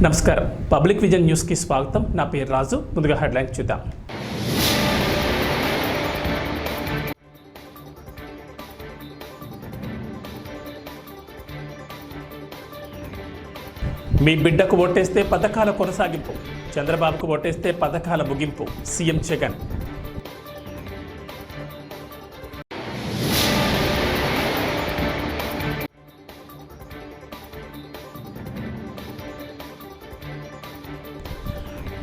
నమస్కారం public vision news కి స్వాగతం. నా పేరు రాజు. ముందుగా హెడ్లైన్స్ చూద్దాం. మీ బిడ్డకు ఓటేస్తే పథకాల కొనసాగింపు, చంద్రబాబుకు ఓటేస్తే పథకాల ముగింపు, సీఎం జగన్.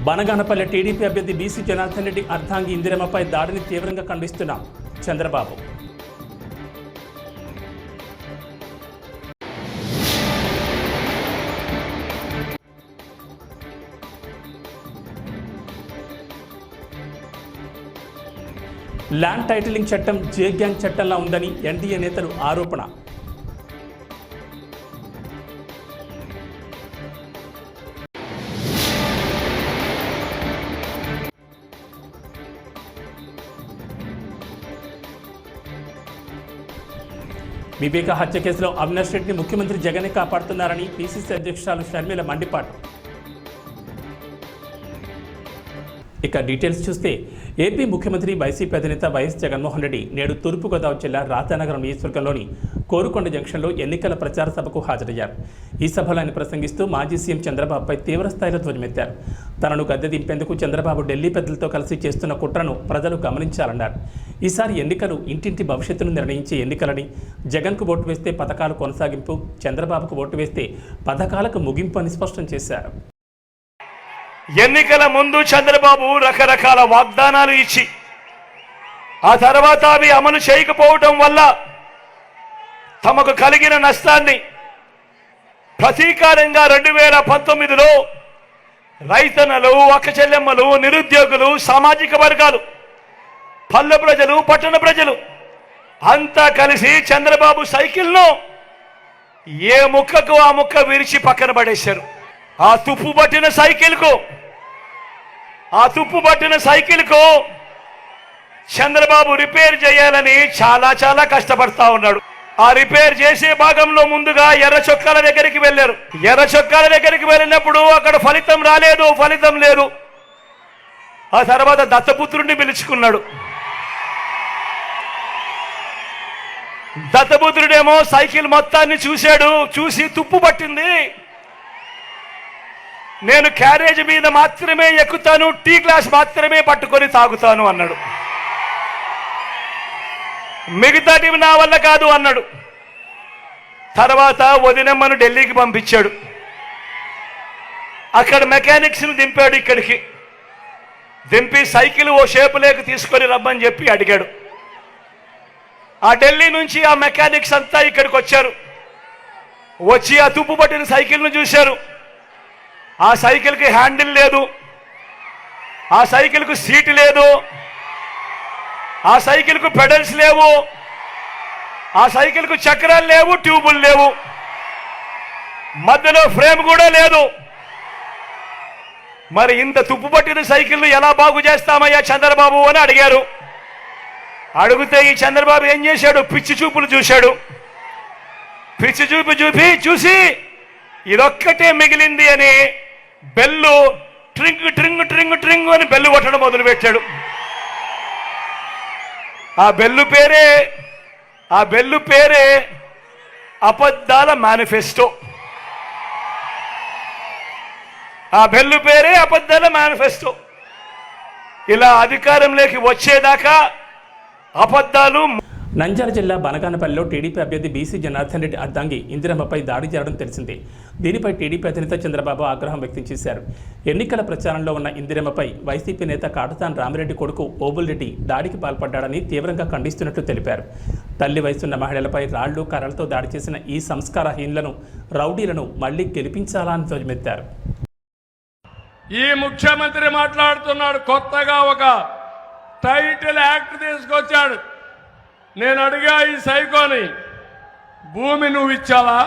బనగానపల్లి టీడీపీ అభ్యర్థి బీసీ జనార్దన్ రెడ్డి అర్ధాంగి ఇందిరమ్మపై దాడిని తీవ్రంగా ఖండిస్తున్నాం చంద్రబాబు. ల్యాండ్ టైటిలింగ్ చట్టం జే గ్యాంగ్ చట్టంలా ఉందని ఎన్డీఏ నేతలు ఆరోపణ. వివేక హత్య కేసులో అవినాష్ రెడ్డిని ముఖ్యమంత్రి జగనే కాపాడుతున్నారని పీసీసీ అధ్యక్షురాలు షర్మిల మండిపాటు. ఇక డీటెయిల్స్ చూస్తే ఏపీ ముఖ్యమంత్రి వైసీపీ అధినేత వైఎస్ జగన్మోహన్ రెడ్డి నేడు తూర్పుగోదావరి జిల్లా రాజానగరం నియోజకవర్గంలోని కోరుకొండ జంక్షన్లో ఎన్నికల ప్రచార సభకు హాజరయ్యారు. ఈ సభలో ఆయన ప్రసంగిస్తూ మాజీ సీఎం చంద్రబాబుపై తీవ్రస్థాయిలో ధ్వజమెత్తారు. తనను గద్దె దింపేందుకు చంద్రబాబు ఢిల్లీ పెద్దలతో కలిసి చేస్తున్న కుట్రను ప్రజలు గమనించాలన్నారు. ఈసారి ఎన్నికలు ఇంటింటి భవిష్యత్తును నిర్ణయించే ఎన్నికలని, జగన్కు ఓటు వేస్తే పథకాలు కొనసాగింపు, చంద్రబాబుకు ఓటు వేస్తే పథకాలకు ముగింపు అని స్పష్టం చేశారు. ఎన్నికల ముందు చంద్రబాబు రకరకాల వాగ్దానాలు ఇచ్చి ఆ తర్వాత అవి అమలు చేయకపోవడం వల్ల తమకు కలిగిన నష్టాన్ని ప్రతీకారంగా 2019లో రైతన్నలు, అక్కచెల్లెమ్మలు, నిరుద్యోగులు, సామాజిక వర్గాలు, పల్లె ప్రజలు, పట్టణ ప్రజలు అంతా కలిసి చంద్రబాబు సైకిల్ను ఏ ముక్కకు ఆ ముక్క విరిచి పక్కన పడేశారు. ఆ తుప్పు పట్టిన సైకిల్కు చంద్రబాబు రిపేర్ చేయాలని చాలా కష్టపడతా ఉన్నాడు. ఆ రిపేర్ చేసే భాగంలో ముందుగా ఎర్ర చొక్కాల దగ్గరికి వెళ్ళారు. ఎర్ర చొక్కాల దగ్గరికి వెళ్ళినప్పుడు అక్కడ ఫలితం లేదు. ఆ తర్వాత దత్తపుత్రుడిని పిలుచుకున్నాడు. దత్తపుత్రుడేమో సైకిల్ మొత్తాన్ని చూసి తుప్పు పట్టింది, నేను క్యారేజ్ మీద మాత్రమే ఎక్కుతాను, టీ గ్లాస్ మాత్రమే పట్టుకొని తాగుతాను అన్నాడు. మిగతాటివి నా వల్ల కాదు అన్నాడు. తర్వాత వదినమ్మను ఢిల్లీకి పంపించాడు. అక్కడ మెకానిక్స్ని దింపాడు. ఇక్కడికి దింపి సైకిల్ ఓ షేపులోకి తీసుకొని రమ్మని చెప్పి అడిగాడు. ఆ ఢిల్లీ నుంచి ఆ మెకానిక్స్ అంతా ఇక్కడికి వచ్చారు. వచ్చి ఆ తుప్పు పట్టిన సైకిల్ను చూశారు. ఆ సైకిల్కి హ్యాండిల్ లేదు, ఆ సైకిల్కు సీట్ లేదు, ఆ సైకిల్కు పెడల్స్ లేవు, ఆ సైకిల్కు చక్రాలు లేవు, ట్యూబులు లేవు, మధ్యలో ఫ్రేమ్ కూడా లేదు. మరి ఇంత తుప్పు పట్టిన సైకిల్ను ఎలా బాగు చేస్తామయ్యా చంద్రబాబు అని అడిగారు. అడిగితే ఈ చంద్రబాబు ఏం చేశాడు? పిచ్చి చూపులు చూశాడు. పిచ్చి చూసి ఇదొక్కటే మిగిలింది అని బెల్లు ట్రింగ్ ట్రింగ్ ట్రింగ్ ట్రింగ్ అని బెల్లు కొట్టడం మొదలుపెట్టాడు. ఆ బెల్లు పేరే అబద్ధాల మేనిఫెస్టో. ఇలా అధికారంలోకి వచ్చేదాకా అబద్ధాలు. నంద్యాల జిల్లా బనగానపల్లిలో టీడీపీ అభ్యర్థి బీసీ జనార్దన్ రెడ్డి అర్ధాంగి ఇందిరమ్మపై దాడి చేయడం తెలిసిందే. దీనిపై టీడీపీ అధినేత చంద్రబాబు ఆగ్రహం వ్యక్తం చేశారు. ఎన్నికల ప్రచారంలో ఉన్న ఇందిరమ్మపై వైసీపీ నేత కాటసాని రామిరెడ్డి కొడుకు ఓబుల్ రెడ్డి దాడికి పాల్పడ్డాడని తీవ్రంగా ఖండిస్తున్నట్లు తెలిపారు. తల్లి వయసున్న మహిళలపై రాళ్లు, కర్రలతో దాడి చేసిన ఈ సంస్కారహీనులను, రౌడీలను మళ్లీ గెలిపించాలా అని ధ్వజమెత్తారు. ఈ ముఖ్యమంత్రి మాట్లాడుతున్నాడు, కొత్తగా ఒక టైటిల్ యాక్ట్ తీసుకొచ్చాడు. నేను అడిగా ఈ సైకోని, భూమి నువ్వు ఇచ్చావా?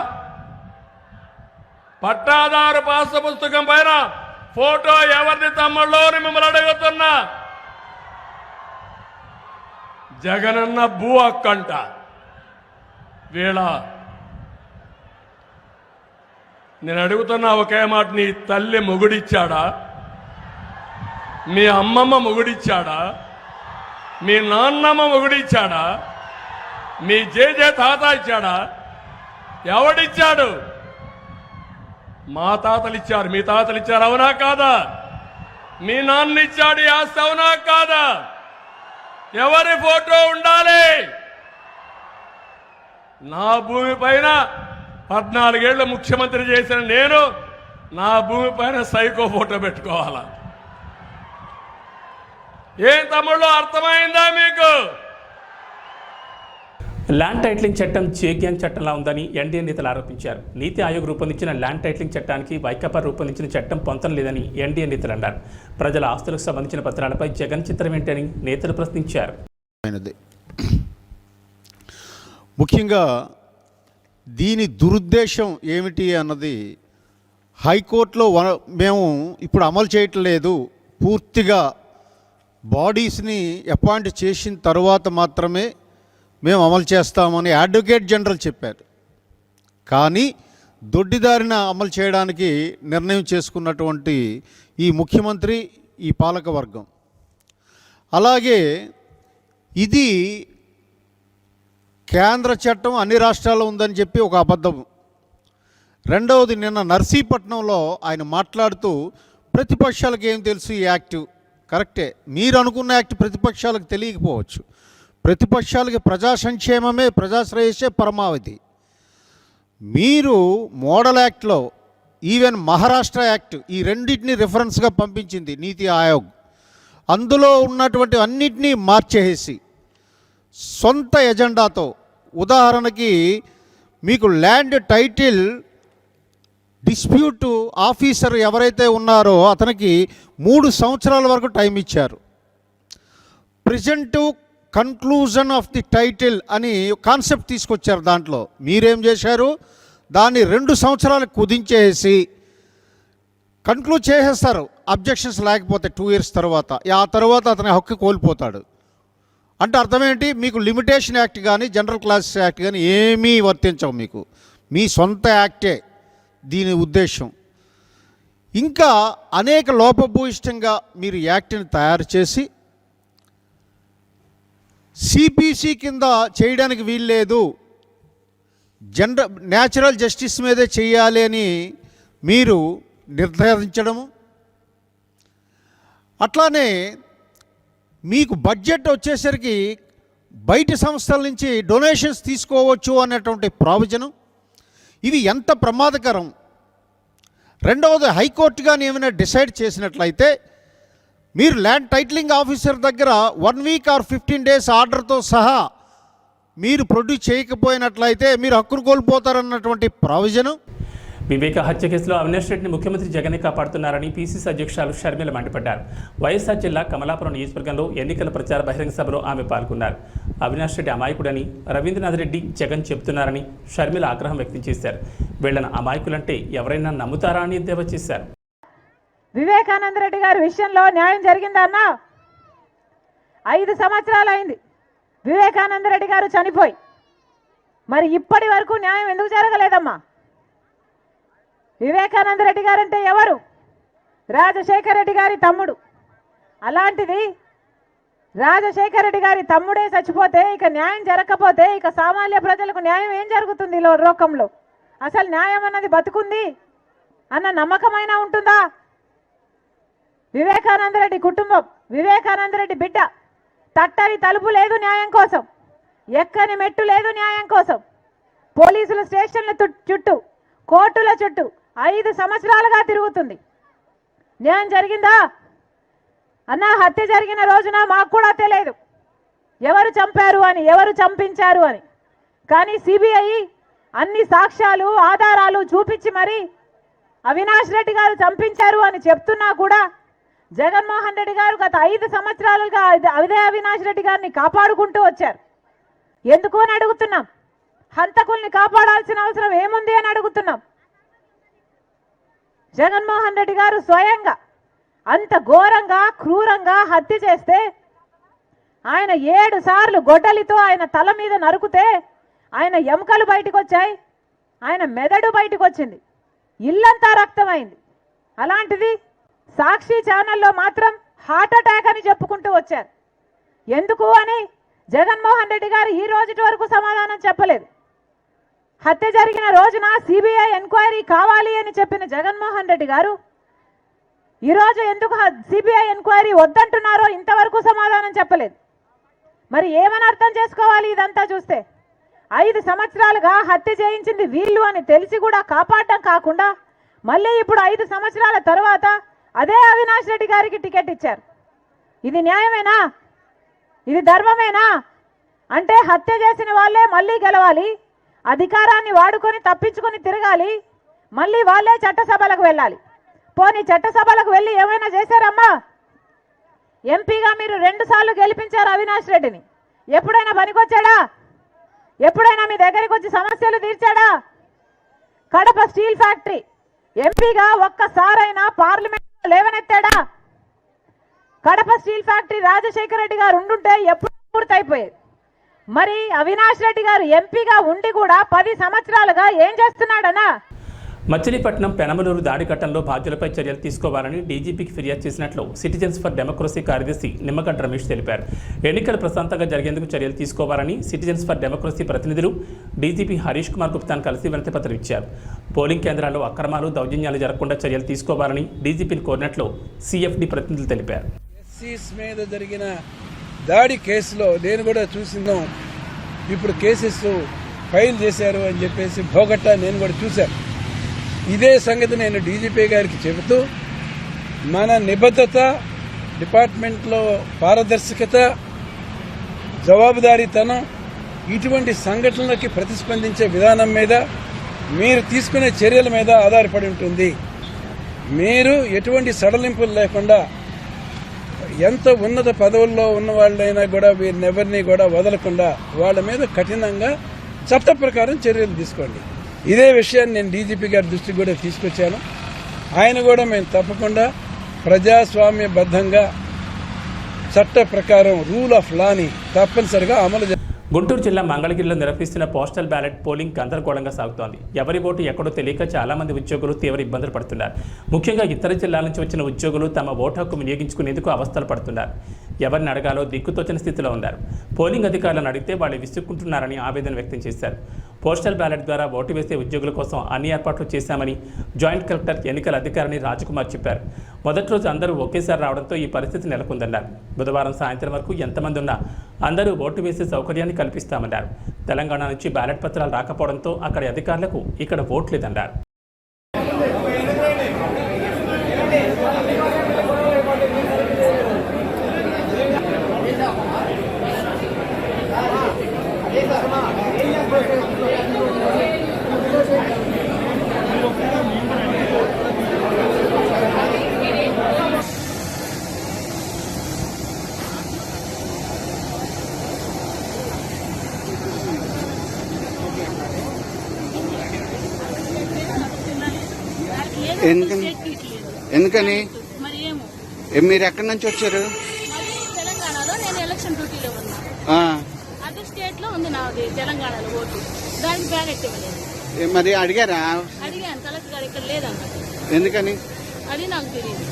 పట్టాదారు పాస్ పుస్తకం పైన ఫోటో ఎవరిది తమ్ముళ్ళో అని మిమ్మల్ని అడుగుతున్నా. జగనన్న భూ హక్కంట. వీళ్ళ నేను అడుగుతున్నా ఒకే మాట, నీ తల్లి మొగుడిచ్చాడా? మీ అమ్మమ్మ మొగుడిచ్చాడా? మీ నాన్నమ్మ మొగుడిచ్చాడా? మీ జేజే తాత ఇచ్చాడా? ఎవడిచ్చాడు? మా తాతలు ఇచ్చారు, మీ తాతలు ఇచ్చారు, అవునా కాదా? మీ నాన్న ఇచ్చాడు ఈ ఆస్తి, అవునా కాదా? ఎవరి ఫోటో ఉండాలి? నా భూమి పైన 14 ఏళ్ళు ముఖ్యమంత్రి చేసిన నేను నా భూమి పైన సైకో ఫోటో పెట్టుకోవాలా? ఏం తమ్ముళ్ళు, అర్థమైందా మీకు? ల్యాండ్ టైటిలింగ్ చట్టం చేగ్యాంగ్ చట్టంలా ఉందని ఎన్డీఏ నేతలు ఆరోపించారు. నీతి ఆయోగ్ రూపొందించిన ల్యాండ్ టైటిలింగ్ చట్టానికి వైకాపా రూపొందించిన చట్టం పొంతం లేదని ఎన్డీఏ నేతలు అన్నారు. ప్రజల ఆస్తులకు సంబంధించిన పత్రాలపై జగన్ చిత్రం ఏంటని నేతలు ప్రశ్నించారు. ముఖ్యంగా దీని దురుద్దేశం ఏమిటి అన్నది హైకోర్టులో మేము ఇప్పుడు అమలు చేయట్లేదు, పూర్తిగా బాడీస్ని అపాయింట్ చేసిన తర్వాత మాత్రమే మేము అమలు చేస్తామని అడ్వకేట్ జనరల్ చెప్పారు. కానీ దొడ్డిదారిన అమలు చేయడానికి నిర్ణయం చేసుకున్నటువంటి ఈ ముఖ్యమంత్రి, ఈ పాలక వర్గం, అలాగే ఇది కేంద్ర చట్టం అన్ని రాష్ట్రాల్లో ఉందని చెప్పి ఒక అబద్ధం. రెండవది, నిన్న నర్సీపట్నంలో ఆయన మాట్లాడుతూ ప్రతిపక్షాలకు ఏం తెలుసు ఈ యాక్ట్, కరెక్టే, మీరు అనుకున్న యాక్ట్ ప్రతిపక్షాలకు తెలియకపోవచ్చు. ప్రతిపక్షాలకి ప్రజా సంక్షేమమే, ప్రజాశ్రేయస్సే పరమావధి. మీరు మోడల్ యాక్ట్లో ఈవెన్ మహారాష్ట్ర యాక్ట్ ఈ రెండింటిని రిఫరెన్స్గా పంపించింది నీతి ఆయోగ్. అందులో ఉన్నటువంటి అన్నిటినీ మార్చేసి సొంత ఎజెండాతో, ఉదాహరణకి మీకు ల్యాండ్ టైటిల్ డిస్ప్యూట్ ఆఫీసర్ ఎవరైతే ఉన్నారో అతనికి 3 సంవత్సరాల వరకు టైం ఇచ్చారు. ప్రెజెంటివ్ కన్క్లూజన్ ఆఫ్ ది టైటిల్ అని కాన్సెప్ట్ తీసుకొచ్చారు. దాంట్లో మీరేం చేశారు, దాన్ని 2 సంవత్సరాలకు కుదించేసి కన్క్లూడ్ చేసేస్తారు అబ్జెక్షన్స్ లేకపోతే 2 ఇయర్స్ తర్వాత. ఆ తర్వాత అతని హక్కు కోల్పోతాడు. అంటే అర్థమేంటి, మీకు లిమిటేషన్ యాక్ట్ కానీ జనరల్ క్లాసెస్ యాక్ట్ కానీ ఏమీ వర్తించవు, మీకు మీ సొంత యాక్టే దీని ఉద్దేశం. ఇంకా అనేక లోపభూయిష్టంగా మీరు యాక్ట్ని తయారు చేసి సిపిసి కింద చేయడానికి వీల్లేదు, న్యాచురల్ జస్టిస్ మీదే చేయాలి అని మీరు నిర్ధారించడము. అట్లానే మీకు బడ్జెట్ వచ్చేసరికి బయట సంస్థల నుంచి డొనేషన్స్ తీసుకోవచ్చు అనేటువంటి ప్రావిజనం. ఇవి ఎంత ప్రమాదకరం. రెండవది, హైకోర్టు కానీ ఏమైనా డిసైడ్ చేసినట్లయితే మీరు ల్యాండ్ టైటిలింగ్ ఆఫీసర్ దగ్గర 1 వీక్ ఆర్ 15 డేస్ ఆర్డర్తో సహా మీరు ప్రొడ్యూస్ చేయకపోయినట్లయితే మీరు హక్కును కోల్పోతారన్నటువంటి ప్రావిజను. వివేక హత్య కేసులో అవినాష్ రెడ్డిని ముఖ్యమంత్రి జగనే కాపాడుతున్నారని పీసీసీ అధ్యక్షురాలు షర్మిల మండిపడ్డారు. వైఎస్ఆర్ జిల్లా కమలాపురం నియోజకవర్గంలో ఎన్నికల ప్రచార బహిరంగ సభలో ఆమె పాల్గొన్నారు. అవినాష్ రెడ్డి అమాయకుడని రవీంద్రనాథ్ రెడ్డి జగన్ చెబుతున్నారని షర్మిల ఆగ్రహం వ్యక్తం చేశారు. వీళ్ళని అమాయకులంటే ఎవరైనా నమ్ముతారా అని ఎద్దేవా చేశారు. వివేకానంద రెడ్డి గారి విషయంలో న్యాయం జరిగిందా అన్న? 5 సంవత్సరాలు అయింది వివేకానంద రెడ్డి గారు చనిపోయి, మరి ఇప్పటి వరకు న్యాయం ఎందుకు జరగలేదమ్మా? వివేకానంద రెడ్డి గారు అంటే ఎవరు? రాజశేఖర రెడ్డి గారి తమ్ముడు. అలాంటిది రాజశేఖర రెడ్డి గారి తమ్ముడే చచ్చిపోతే ఇక న్యాయం జరగకపోతే ఇక సామాన్య ప్రజలకు న్యాయం ఏం జరుగుతుంది లోకంలో? అసలు న్యాయం అన్నది బతుకుంది అన్న నమ్మకమైనా ఉంటుందా? వివేకానంద రెడ్డి కుటుంబం, వివేకానంద రెడ్డి బిడ్డ తట్టని తలుపు లేదు న్యాయం కోసం, ఎక్కని మెట్టు లేదు న్యాయం కోసం. పోలీసుల స్టేషన్ల చుట్టూ, కోర్టుల చుట్టూ 5 సంవత్సరాలుగా తిరుగుతుంది. న్యాయం జరిగిందా అన్న? హత్య జరిగిన రోజున మాకు కూడా తెలియదు ఎవరు చంపారు అని, ఎవరు చంపించారు అని. కానీ సిబిఐ అన్ని సాక్ష్యాలు, ఆధారాలు చూపించి మరి అవినాష్ రెడ్డి గారు చంపించారు అని చెప్తున్నా కూడా జగన్మోహన్ రెడ్డి గారు గత 5 సంవత్సరాలుగా అదే అవినాష్ రెడ్డి గారిని కాపాడుకుంటూ వచ్చారు. ఎందుకు అని అడుగుతున్నాం. హంతకుల్ని కాపాడాల్సిన అవసరం ఏముంది అని అడుగుతున్నాం. జగన్మోహన్ రెడ్డి గారు స్వయంగా అంత ఘోరంగా, క్రూరంగా హత్య చేస్తే ఆయన 7 సార్లు గొడ్డలితో ఆయన తల మీద నరుకుతే ఆయన ఎముకలు బయటకు వచ్చాయి, ఆయన మెదడు బయటకు వచ్చింది. ఇల్లంతా రక్తమైంది. అలాంటిది సాక్షి ఛానల్లో మాత్రం హార్ట్ అటాక్ అని చెప్పుకుంటూ వచ్చారు. ఎందుకు అని జగన్మోహన్ రెడ్డి గారు ఈ రోజు వరకు సమాధానం చెప్పలేదు. హత్య జరిగిన రోజున సిబిఐ ఎంక్వైరీ కావాలి అని చెప్పిన జగన్మోహన్ రెడ్డి గారు ఈరోజు ఎందుకు సిబిఐ ఎంక్వైరీ వద్దంటున్నారో ఇంతవరకు సమాధానం చెప్పలేదు. మరి ఏమని అర్థం చేసుకోవాలి ఇదంతా చూస్తే? 5 సంవత్సరాలుగా హత్య చేయించింది వీళ్ళు అని తెలిసి కూడా కాపాడడం కాకుండా మళ్ళీ ఇప్పుడు 5 సంవత్సరాల తర్వాత అదే అవినాష్ రెడ్డి గారికి టికెట్ ఇచ్చారు. ఇది న్యాయమేనా? ఇది ధర్మమేనా? అంటే హత్య చేసిన వాళ్ళే మళ్ళీ గెలవాలి, అధికారాన్ని వాడుకొని తప్పించుకొని తిరగాలి, మళ్ళీ వాళ్ళే చట్టసభలకు వెళ్ళాలి. పోనీ చట్టసభలకు వెళ్ళి ఏమైనా చేశారమ్మా? ఎంపీగా మీరు 2 సార్లు గెలిపించారు అవినాష్ రెడ్డిని. ఎప్పుడైనా పనికొచ్చాడా? ఎప్పుడైనా మీ దగ్గరికి వచ్చి సమస్యలు తీర్చాడా? కడప స్టీల్ ఫ్యాక్టరీ ఎంపీగా ఒక్కసారైనా పార్లమెంట్లో లేవనెత్తాడా? కడప స్టీల్ ఫ్యాక్టరీ రాజశేఖర రెడ్డి గారు ఉండుంటే ఎప్పుడు పూర్తయిపోయేది. మరి అవినాష్ రెడ్డి గారు ఎంపీగా ఉండి కూడా 10 సంవత్సరాలుగా ఏం చేస్తున్నాడనా? మచిలీపట్నం పెనమలూరు దాడి ఘటనలో బాధ్యులపై చర్యలు తీసుకోవాలని డీజీపీకి ఫిర్యాదు చేసినట్లు సిటిజన్స్ ఫర్ డెమోక్రసీ కార్యదర్శి నిమ్మగడ్డ రమేష్ తెలిపారు. ఎన్నికలు ప్రశాంతంగా జరిగేందుకు చర్యలు తీసుకోవాలని సిటిజన్స్ ఫర్ డెమోక్రసీ ప్రతినిధులు డీజీపీ హరీష్ కుమార్ గుప్తాను కలిసి వినతిపత్రం ఇచ్చారు. పోలింగ్ కేంద్రాల్లో అక్రమాలు, దౌర్జన్యాలు జరగకుండా చర్యలు తీసుకోవాలని డీజీపీని కోరినట్లు సిఎఫ్డి ప్రతినిధులు తెలిపారు. ఎస్సీస్ మీద జరిగిన దాడి కేసులో నేను కూడా చూసిందాం. ఇప్పుడు కేసెస్ ఫైల్ చేశారు అని చెప్పేసి భోగట్టా నేను కూడా చూశాను. ఇదే సంగతి నేను డీజీపీ గారికి చెబుతూ మన నిబద్ధత, డిపార్ట్మెంట్లో పారదర్శకత, జవాబుదారీతనం, ఇటువంటి సంఘటనలకి ప్రతిస్పందించే విధానం మీద, మీరు తీసుకునే చర్యల మీద ఆధారపడి ఉంటుంది. మీరు ఎటువంటి సడలింపులు లేకుండా ఎంత ఉన్నత పదవుల్లో ఉన్న వాళ్ళైనా కూడా వీరినెవరిని కూడా వదలకుండా వాళ్ళ మీద కఠినంగా చట్ట ప్రకారం చర్యలు తీసుకోండి. ఇదే విషయాన్ని నేను డీజీపీ గారి దృష్టికి కూడా తీసుకొచ్చాను. ఆయన కూడా మేము తప్పకుండా ప్రజాస్వామ్యబద్ధంగా చట్ట ప్రకారం రూల్ ఆఫ్ లాని తప్పనిసరిగా అమలు. గుంటూరు జిల్లా మంగళగిరిలో నిర్వహిస్తున్న పోస్టల్ బ్యాలెట్ పోలింగ్ గందరగోళంగా సాగుతోంది. ఎవరి ఓటు ఎక్కడో తెలియక చాలా మంది ఉద్యోగులు తీవ్ర ఇబ్బందులు పడుతున్నారు. ముఖ్యంగా ఇతర జిల్లాల నుంచి వచ్చిన ఉద్యోగులు తమ ఓటు హక్కు వినియోగించుకునేందుకు అవస్థలు పడుతున్నారు. ఎవరిని అడగాలో దిక్కుతోచని స్థితిలో ఉన్నారు. పోలింగ్ అధికారులను అడిగితే వాళ్ళు విసుక్కుంటున్నారని ఆవేదన వ్యక్తం చేశారు. పోస్టల్ బ్యాలెట్ ద్వారా ఓటు వేసే ఉద్యోగుల కోసం అన్ని ఏర్పాట్లు చేశామని జాయింట్ కలెక్టర్ ఎన్నికల అధికారిని రాజకుమార్ చెప్పారు. మొదటి రోజు అందరూ ఒకేసారి రావడంతో ఈ పరిస్థితి నెలకొందన్నారు. బుధవారం సాయంత్రం వరకు ఎంతమంది ఉన్నా అందరూ ఓటు వేసే సౌకర్యాన్ని కల్పిస్తామన్నారు. తెలంగాణ నుంచి బ్యాలెట్ పత్రాలు రాకపోవడంతో అక్కడి అధికారులకు ఇక్కడ ఓట్ లేదన్నారు. ఎందుకని? మీరు ఎక్కడి నుంచి వచ్చారు? తెలంగాణలో నేను ఎలక్షన్ డ్యూటీలో ఉన్నా. అదే స్టేట్ లో ఉంది నాది తెలంగాణలో ఓటు. దానికి బ్యాలెట్ ఇవ్వలేదు. మరి అడిగారా? అడిగాను, కలెక్టర్ గారు ఇక్కడ లేదన్న. ఎందుకని? అది నాకు తెలియదు.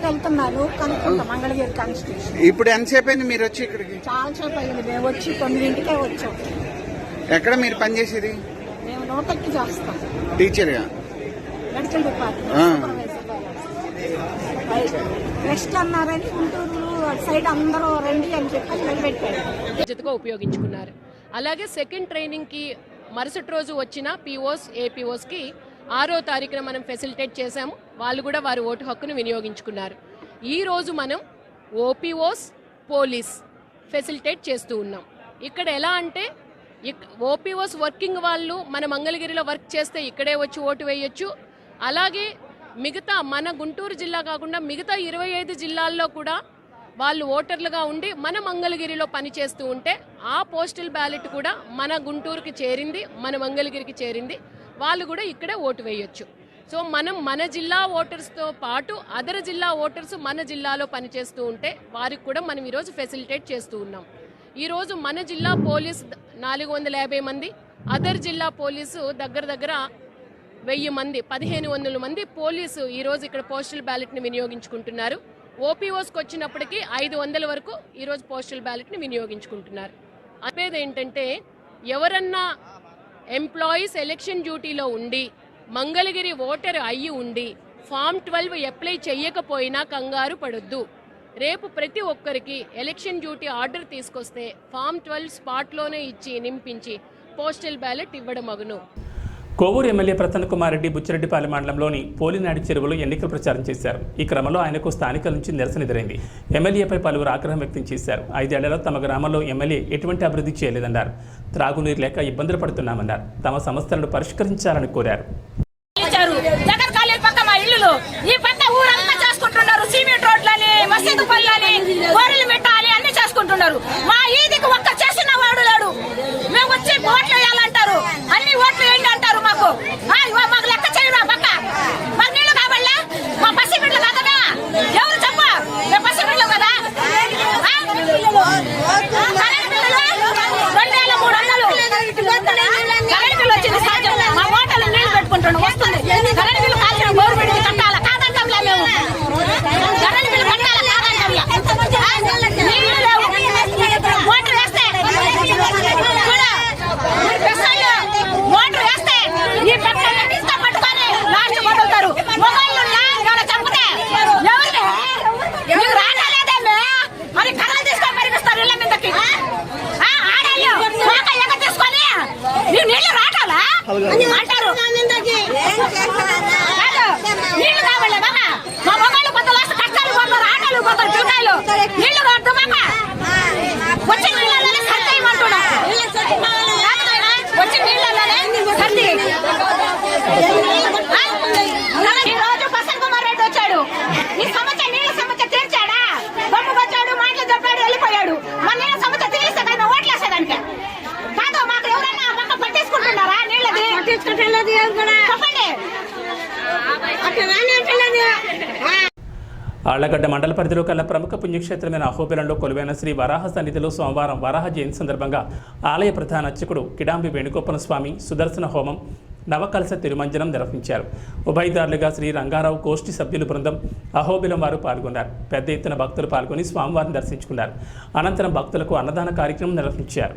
వెళ్తున్నాను కనుక్కుంటా మంగళగిరి కాన్స్టిట్యూషన్. ఇప్పుడు ఎంతసేపు అయింది మీరు వచ్చి ఇక్కడికి? చాలా సేపు అయింది. మేము వచ్చి 9ంటికే వచ్చాం. ఎక్కడ మీరు పనిచేసేది? మేము నోటెక్కి చేస్తాం, టీచర్గా, మెడికల్ డిపార్ట్మెంట్. రెస్ట్ అన్నారని గుంటూరు సైడ్ అందరూ రండి అని చెప్పి నిలబెట్టారు. ఉపయోగించుకున్నారు. అలాగే సెకండ్ ట్రైనింగ్ కి మరుసటి రోజు వచ్చిన పిఓస్, ఏపీఓస్ కి 6వ తారీఖున మనం ఫెసిలిటేట్ చేశాము. వాళ్ళు కూడా వారి ఓటు హక్కును వినియోగించుకున్నారు. ఈ రోజు మనం ఓపీఓస్, పోలీస్ ఫెసిలిటేట్ చేస్తూ ఉన్నాం. ఇక్కడ ఎలా అంటే ఓపీఓస్ వర్కింగ్ వాళ్ళు మన మంగళగిరిలో వర్క్ చేస్తే ఇక్కడే వచ్చి ఓటు వేయొచ్చు. అలాగే మిగతా మన గుంటూరు జిల్లా కాకుండా మిగతా 25 జిల్లాల్లో కూడా వాళ్ళు ఓటర్లుగా ఉండి మన మంగళగిరిలో పనిచేస్తూ ఉంటే ఆ పోస్టల్ బ్యాలెట్ కూడా మన గుంటూరుకి చేరింది, మన మంగళగిరికి చేరింది, వాళ్ళు కూడా ఇక్కడే ఓటు వేయొచ్చు. సో మనం మన జిల్లా ఓటర్స్తో పాటు అదర్ జిల్లా ఓటర్స్ మన జిల్లాలో పనిచేస్తూ ఉంటే వారికి కూడా మనం ఈరోజు ఫెసిలిటేట్ చేస్తూ ఉన్నాం. ఈరోజు మన జిల్లా పోలీసు 450 మంది, అదర్ జిల్లా పోలీసు దగ్గర 1000 మంది, 1500 మంది పోలీసు ఈరోజు ఇక్కడ పోస్టల్ బ్యాలెట్ని వినియోగించుకుంటున్నారు. ఓపీఓస్కి వచ్చినప్పటికీ 500 వరకు ఈరోజు పోస్టల్ బ్యాలెట్ని వినియోగించుకుంటున్నారు. చెప్పేది ఏంటంటే ఎవరన్నా ఎంప్లాయీస్ ఎలక్షన్ డ్యూటీలో ఉండి మంగళగిరి ఓటర్ అయ్యి ఉండి ఫామ్ 12 అప్లై చేయకపోయినా కంగారు పడొద్దు. రేపు ప్రతి ఒక్కరికి ఎలక్షన్ డ్యూటీ ఆర్డర్ తీసుకొస్తే ఫామ్ 12 స్పాట్లోనే ఇచ్చి నింపించి పోస్టల్ బ్యాలెట్ ఇవ్వడం అగును. కోవూరు ఎమ్మెల్యే ప్రసన్న కుమార్ రెడ్డి బుచ్చిరెడ్డిపాలెం మండలంలోని పోలినాడి చెరువులో ఎన్నికల ప్రచారం చేశారు. ఈ క్రమంలో ఆయనకు స్థానికుల నుంచి నిరసన ఎదురైంది. ఎమ్మెల్యేపై పలువురు ఆగ్రహం వ్యక్తం చేశారు. 5 ఏళ్లలో తమ గ్రామంలో ఎమ్మెల్యే ఎటువంటి అభివృద్ధి చేయలేదన్నారు. త్రాగునీరు లేక ఇబ్బందులు పడుతున్నామన్నారు. తమ సమస్యలను పరిష్కరించాలని కోరారు. మా ఈదికి ఒక్క చేసిన వాడు లేడు. మేము వచ్చి ఓట్లు వేయాలంటారు, అన్ని ఓట్లు వేయండి అంటారు. మాకు మాకు లెక్క చేయరా పక్క మాకు నీళ్లు కావాలా? మా పసి బిడ్డలు కదా, ఎవరు చెప్ప మేము పసి బిడ్డలు కదా. కరెంట్ బిల్లులు 2300 కరెంట్ బిల్లు వచ్చింది. సహజం మా ఓటర్లు నీళ్లు పెట్టుకుంటున్నాం, వస్తుంది కరెంట్ బిల్లు కాల్చిన గవర్నమెంట్కి కట్టాలా? కాదంటాంలే మేము కరెంట్ బిల్లు కట్టాలా? కాదంటాంలే. నీళ్లు లేవు, ఓటర్ వేస్తే ఓటర్ వేస్తే ఈ పెట్రోల్ ఇస్తా పట్టుకొని లాస్ట్ వదులుతారు. మొబైల్ చంపితే ఎవరికి నీకు రాలేదేమే మరి కర్రలు తీసుకొని పరిగిస్తారు ఇళ్ళ మీదకి. ఆడాళ్ళు తీసుకొని నీళ్ళు రాటాలా అంటారు. నీళ్లు కావాలి బాగా. మా మొబైల్ కొత్త లాస్ట్ కష్టాలు పోతారు, ఆటలు పోతారు, పిల్లకాయలు నీళ్లు కావద్దు మాకు. వచ్చే నీళ్ళలోనే సర్ది ఇవ్వమంటున్నా, వచ్చే నీళ్ళలోనే సర్ది. ఈ రోజు ప్రసన్న కుమార్ రెడ్డి వచ్చాడు, ఈ సమస్య నీళ్ళ సమస్య తీర్చాడా? బొమ్మకు వచ్చాడు, మాటలు చెప్పాడు, వెళ్ళిపోయాడు. మన నీళ్ళ సమస్య తీరిస్తే కదా ఓట్లేసేదానికి కాదు. మాకు ఎవరైనా పక్క పట్టించుకుంటున్నారా నీళ్ళది? చెప్పండి. ఆళ్లగడ్డ మండల పరిధిలో కల్లా ప్రముఖ పుణ్యక్షేత్రమైన అహోబిలంలో కొలువైన శ్రీ వరాహ సన్నిధిలో సోమవారం వరాహ జయంతి సందర్భంగా ఆలయ ప్రధాన అర్చకుడు కిడాంబి వేణుగోపాల స్వామి సుదర్శన హోమం, నవకలశ తిరుమంజనం నిర్వహించారు. ఉభయదారులుగా శ్రీ రంగారావు గోష్ఠి సభ్యుల బృందం, అహోబిలం వారు పాల్గొన్నారు. పెద్ద ఎత్తున భక్తులు పాల్గొని స్వామివారిని దర్శించుకున్నారు. అనంతరం భక్తులకు అన్నదాన కార్యక్రమం నిర్వహించారు.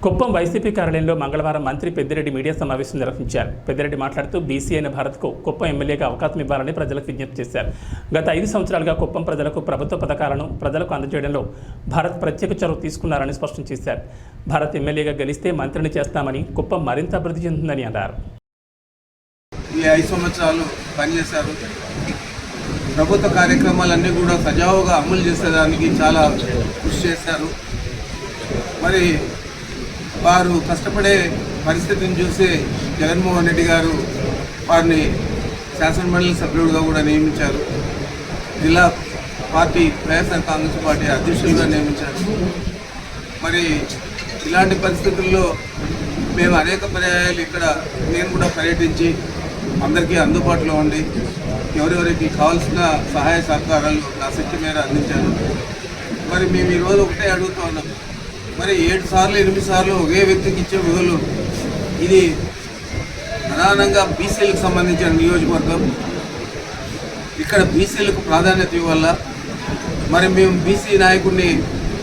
కుప్పం వైసీపీ కార్యాలయంలో మంగళవారం మంత్రి పెద్దిరెడ్డి మీడియా సమావేశం నిర్వహించారు. పెద్దిరెడ్డి మాట్లాడుతూ బీసీ అయిన భారత్కు కుప్పం ఎమ్మెల్యేగా అవకాశం ఇవ్వాలని ప్రజలకు విజ్ఞప్తి చేశారు. గత 5 సంవత్సరాలుగా కుప్పం ప్రజలకు ప్రభుత్వ పథకాలను ప్రజలకు అందజేయడంలో భారత్ ప్రత్యేక చొరవ తీసుకున్నారని స్పష్టం చేశారు. భారత్ ఎమ్మెల్యేగా గెలిస్తే మంత్రిని చేస్తామని, కుప్పం మరింత అభివృద్ధి చెందుతుందని అన్నారు. ఈ 5 సంవత్సరాలు పనిచేశారు. ప్రభుత్వ కార్యక్రమాలన్నీ కూడా సజావుగా అమలు చేసేదానికి చాలా కృషి చేశారు. మరి వారు కష్టపడే పరిస్థితిని చూసి జగన్మోహన్ రెడ్డి గారు వారిని శాసనమండలి సభ్యుడిగా కూడా నియమించారు. జిల్లా పార్టీ వైఎస్ఆర్ కాంగ్రెస్ పార్టీ అధ్యక్షులుగా నియమించారు. మరి ఇలాంటి పరిస్థితుల్లో మేము అనేక పర్యాయాలు ఇక్కడ నేను కూడా పర్యటించి అందరికీ అందుబాటులో ఉండి ఎవరెవరికి కావాల్సిన సహాయ సహకారాలు నా శక్తి మేర అందించాను. మరి మేము ఈరోజు ఒకటే అడుగుతూ ఉన్నాం, మరి 7 సార్లు 8 సార్లు ఒకే వ్యక్తికి ఇచ్చే బదులు ఇది ప్రధానంగా బీసీలకు సంబంధించిన నియోజకవర్గం, ఇక్కడ బీసీలకు ప్రాధాన్యత ఇవ్వాలా. మరి మేము బీసీ నాయకుడిని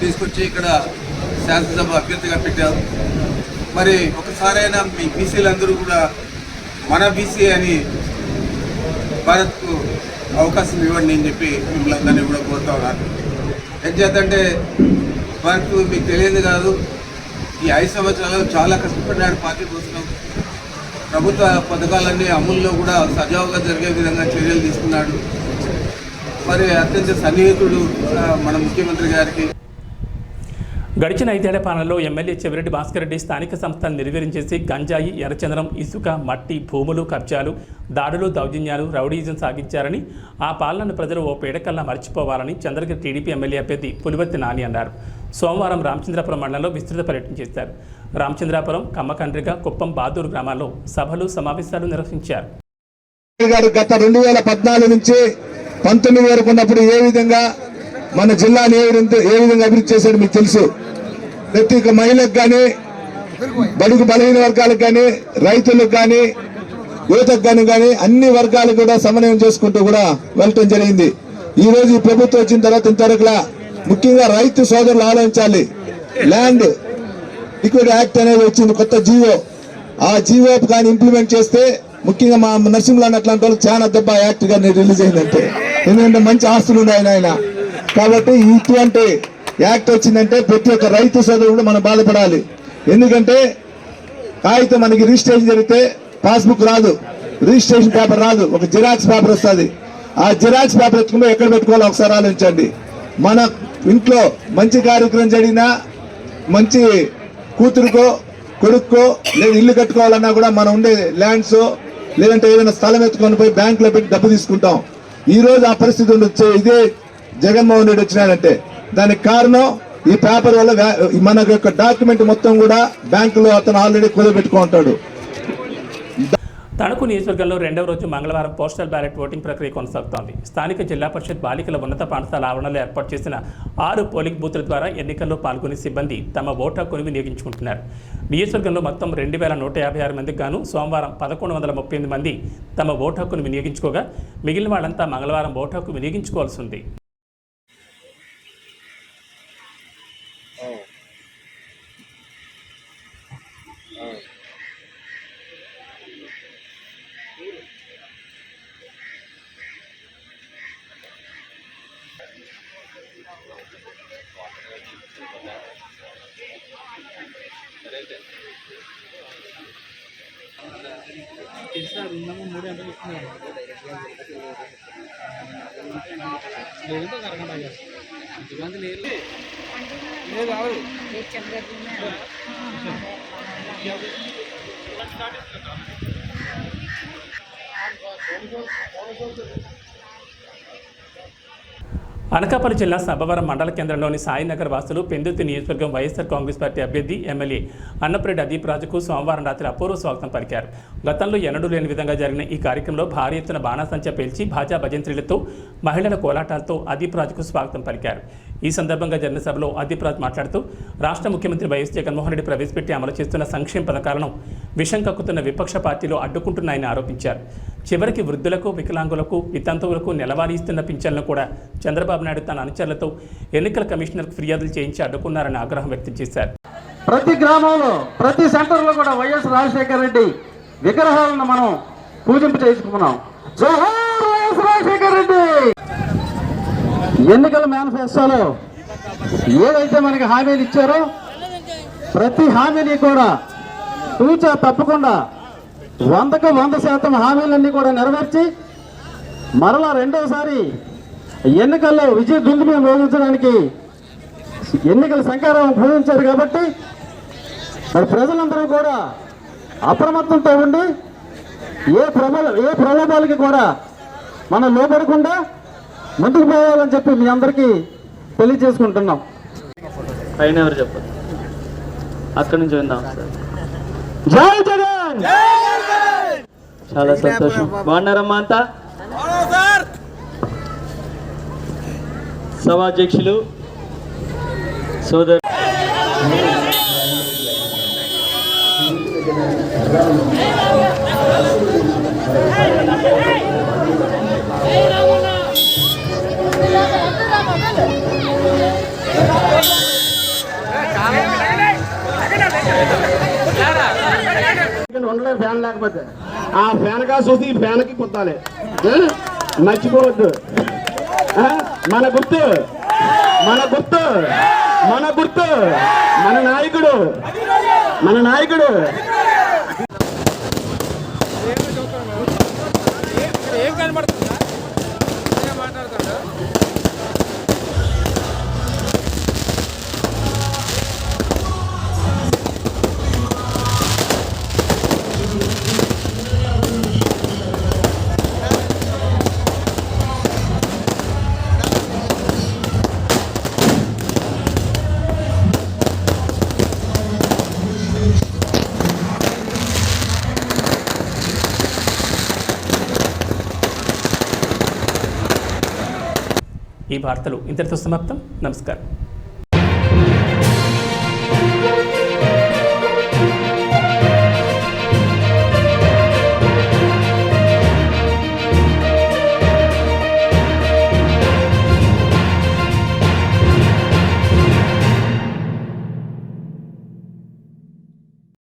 తీసుకొచ్చి ఇక్కడ శాసనసభ అభ్యర్థిగా పెట్టాం. మరి ఒకసారైనా మీ బీసీలందరూ కూడా మన బీసీ అని భారత్కు అవకాశం ఇవ్వండి అని చెప్పి మిమ్మల్ని అందరినీ కూడా కోరుతా ఉన్నారు. ఏం చేద్దంటే భారత్ మీకు తెలియదు కాదు, ఈ 5 సంవత్సరాలు చాలా కష్టపడ్డాడు పార్టీ కోసం. ప్రభుత్వ పథకాలన్నీ అమల్లో కూడా సజావుగా జరిగే విధంగా చర్యలు తీసుకున్నాడు. మరి అత్యంత సన్నిహితుడు మన ముఖ్యమంత్రి గారికి. గడిచిన 5 ఏళ్ల పాలనలో ఎమ్మెల్యే చెవిరెడ్డి భాస్కర్ రెడ్డి స్థానిక సంస్థలు నిర్వహించేసి గంజాయి, ఎర్రచందనం, ఇసుక, మట్టి, భూములు కబ్జాలు, దాడులు, దౌర్జన్యాలు, రౌడీజం సాగించారని, ఆ పాలనను ప్రజలు ఓ పేడకల్లా మర్చిపోవాలని చంద్రగిరి టీడీపీ ఎమ్మెల్యే అభ్యర్థి పులివర్తి నాని అన్నారు. సోమవారం రామచంద్రాపురం మండలంలో విస్తృత పర్యటన చేశారు. రామచంద్రాపురం, కమ్మకండ్రిగ, కుప్పం, బాదూరు గ్రామాల్లో సభలు, సమావేశాలు నిర్వహించారు. గత 2014 నుంచి 19 వరకు ఉన్నప్పుడు ఏ విధంగా మన జిల్లాని ఏ విధంగా అభివృద్ధి చేశాడు మీకు తెలుసు. ప్రతి ఒక్క మహిళలకు కానీ, బడుగు బలహీన వర్గాలకు కానీ, రైతులకు కానీ, యువతకు కానీ అన్ని వర్గాలు కూడా సమన్వయం చేసుకుంటూ కూడా వెళ్ళటం జరిగింది. ఈ రోజు ఈ ప్రభుత్వం వచ్చిన తర్వాత ఇంతవరకులా ముఖ్యంగా రైతు సోదరులు ఆలోచించాలి. ల్యాండ్ ఈక్విటీ యాక్ట్ అనేది వచ్చింది, కొత్త జీవో. ఆ జీవో కానీ ఇంప్లిమెంట్ చేస్తే ముఖ్యంగా మా నరసింహులు అట్లాంటి వాళ్ళు చాలా దెబ్బ యాక్ట్ గా రిలీజ్ అయిందంటే, ఎందుకంటే మంచి ఆస్తులు ఉన్నాయి ఆయన. కాబట్టి ఇటువంటి యాక్ట్ వచ్చిందంటే ప్రతి ఒక్క రైతు సోదరుడు మనం బాధపడాలి. ఎందుకంటే కాగితం మనకి రిజిస్ట్రేషన్ జరిగితే పాస్బుక్ రాదు, రిజిస్ట్రేషన్ పేపర్ రాదు, ఒక జిరాక్స్ పేపర్ వస్తుంది. ఆ జిరాక్స్ పేపర్ ఎత్తుకుంటే ఎక్కడ పెట్టుకోవాలో ఒకసారి ఆలోచించండి. మన ఇంట్లో మంచి కార్యక్రమం జరిగినా, మంచి కూతురుకో కొడుక్కో లేదా ఇల్లు కట్టుకోవాలన్నా కూడా మనం ఉండే ల్యాండ్స్ లేదంటే ఏదైనా స్థలం ఎత్తుకొని పోయి బ్యాంకులో పెట్టి డబ్బు తీసుకుంటాం. ఈ రోజు ఆ పరిస్థితి ఉండొచ్చు. ఇదే జగన్మోహన్ రెడ్డి వచ్చినాడంటే దానికి కారణం ఈ పేపర్ వల్ల మన యొక్క డాక్యుమెంట్ మొత్తం కూడా బ్యాంకులో అతను ఆల్రెడీ కుదబెట్టుకుంటాడు. తణుకు నియోజకవర్గంలో 2వ రోజు మంగళవారం పోస్టల్ బ్యాలెట్ ఓటింగ్ ప్రక్రియ కొనసాగుతోంది. స్థానిక జిల్లా పరిషత్ బాలికల ఉన్నత పాఠశాల ఆవరణలో ఏర్పాటు చేసిన 6 పోలింగ్ బూత్ల ద్వారా ఎన్నికల్లో పాల్గొనే సిబ్బంది తమ ఓటు హక్కును వినియోగించుకుంటున్నారు. నియోజకవర్గంలో మొత్తం 2156 మందికి గాను సోమవారం 1138 మంది తమ ఓటు హక్కును వినియోగించుకోగా, మిగిలిన వాళ్ళంతా మంగళవారం ఓటు హక్కు వినియోగించుకోవాల్సి ఉంది. అనకాపల్లి జిల్లా సబ్బవరం మండల కేంద్రంలోని సాయినగర్ వాసులు పెందుర్తి నియోజకవర్గం వైఎస్ఆర్ కాంగ్రెస్ పార్టీ అభ్యర్థి ఎమ్మెల్యే అన్నప్రెడ్డి అదీప్ రాజుకు సోమవారం రాత్రి అపూర్వ స్వాగతం పలికారు. గతంలో ఎన్నడూ లేని విధంగా జరిగిన ఈ కార్యక్రమంలో భారీ ఎత్తున బాణాసంచా పేల్చి భాజా భజంత్రీలతో, మహిళల కోలాటాలతో అదీప్ రాజుకు స్వాగతం పలికారు. ఈ సందర్భంగా జరిగిన సభలో అదీప్ రాజు మాట్లాడుతూ రాష్ట్ర ముఖ్యమంత్రి వైఎస్ జగన్మోహన్ రెడ్డి ప్రవేశపెట్టి అమలు చేస్తున్న సంక్షేమ పథకాలను విషం కక్కుతున్న విపక్ష పార్టీలు అడ్డుకుంటున్నాయని ఆరోపించారు. చివరికి వృద్ధులకు, వికలాంగులకు, వితంతువులకు నెలవారీ ఇస్తున్న పింఛన్లను కూడా చంద్రబాబు నాయుడు తన అనుచరులతో ఎన్నికల కమిషనర్కు ఫిర్యాదులు చేయించి అడ్డుకున్నారని ఆగ్రహం వ్యక్తం చేశారు. ప్రతి గ్రామంలో, ప్రతి సెంటర్లో కూడా వైఎస్ రాజశేఖర రెడ్డి విగ్రహాలను మనం పూజింపు చేసుకున్నాం. జోహార్ వైఎస్ రాజశేఖర రెడ్డి. ఎన్నికల మేనిఫెస్టోలో ఏదైతే మనకి హామీలు ఇచ్చారో ప్రతి హామీని కూడా తూచా తప్పకుండా 100% హామీలన్నీ కూడా నెరవేర్చి మరలా రెండోసారి ఎన్నికల్లో విజయ దుందుని మోగించడానికి ఎన్నికల సంకారం పూజించారు కాబట్టి మరి ప్రజలందరూ కూడా అప్రమత్తంతో ఉండి ఏ ప్రలోభాలకి కూడా మనం లోపడకుండా ముందుకు పోవాలని చెప్పి మీ అందరికీ తెలియజేసుకుంటున్నాం. పైన ఎవరు చెప్పదు, అక్కడి నుంచి విందాం సార్. జై జగన్. చాలా సంతోషం. బాగున్నారమ్మా అంతా? సభాధ్యక్షులు సోదరు ఉండలేదు ఫ్యాన్ లేకపోతే. ఆ ఫ్యాన్ కా చూసి ఈ ఫ్యాన్కి కుట్టాలి, మర్చిపోవద్దు. మన గుర్తు మన గుర్తు మన గుర్తు మన నాయకుడు మన నాయకుడు. ఈ వార్తలు ఇంతటితో సమాప్తం. నమస్కారం.